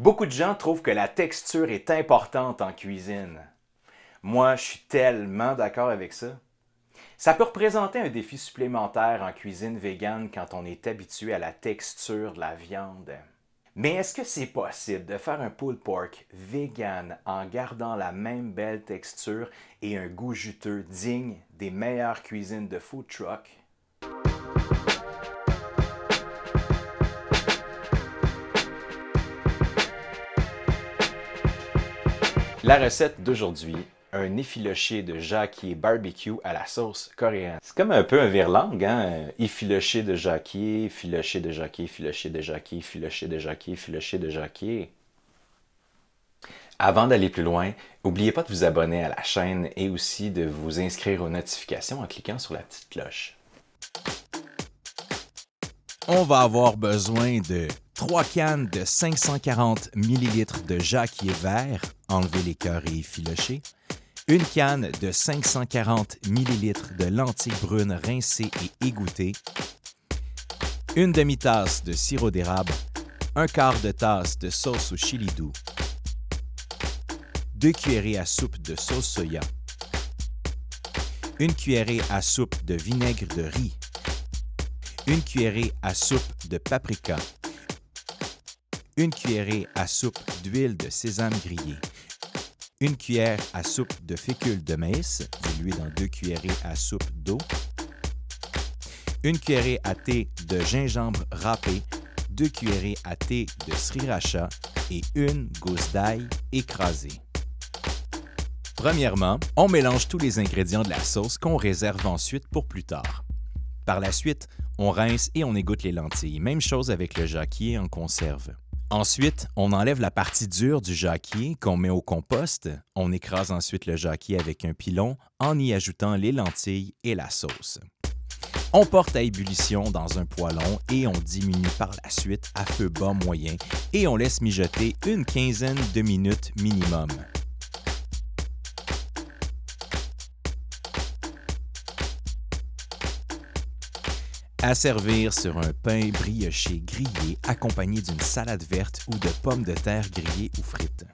Beaucoup de gens trouvent que la texture est importante en cuisine. Moi, je suis tellement d'accord avec ça. Ça peut représenter un défi supplémentaire en cuisine végane quand on est habitué à la texture de la viande. Mais est-ce que c'est possible de faire un pulled pork vegan en gardant la même belle texture et un goût juteux digne des meilleures cuisines de food truck? La recette d'aujourd'hui, un effiloché de jacquier barbecue à la sauce coréenne. C'est comme un peu un vire-langue, hein? Effiloché de jacquier, effiloché de jacquier, effiloché de jacquier, effiloché de jacquier, effiloché de jacquier. Avant d'aller plus loin, n'oubliez pas de vous abonner à la chaîne et aussi de vous inscrire aux notifications en cliquant sur la petite cloche. On va avoir besoin de 3 cannes de 540 ml de jacquier vert, enlever les cœurs et effilocher, une canne de 540 ml de lentilles brunes rincées et égouttées, une demi-tasse de sirop d'érable, un quart de tasse de sauce au chili doux, 2 cuillerées à soupe de sauce soya, une cuillerée à soupe de vinaigre de riz, une cuillerée à soupe de paprika, une cuillerée à soupe d'huile de sésame grillée, une cuillère à soupe de fécule de maïs diluée dans 2 cuillerées à soupe d'eau, une cuillerée à thé de gingembre râpé, 2 cuillerées à thé de sriracha et une gousse d'ail écrasée. Premièrement, on mélange tous les ingrédients de la sauce qu'on réserve ensuite pour plus tard. Par la suite, on rince et on égoutte les lentilles. Même chose avec le jacquier en conserve. Ensuite, on enlève la partie dure du jacquier qu'on met au compost. On écrase ensuite le jacquier avec un pilon en y ajoutant les lentilles et la sauce. On porte à ébullition dans un poêlon et on diminue par la suite à feu bas moyen et on laisse mijoter une quinzaine de minutes minimum. À servir sur un pain brioché grillé accompagné d'une salade verte ou de pommes de terre grillées ou frites.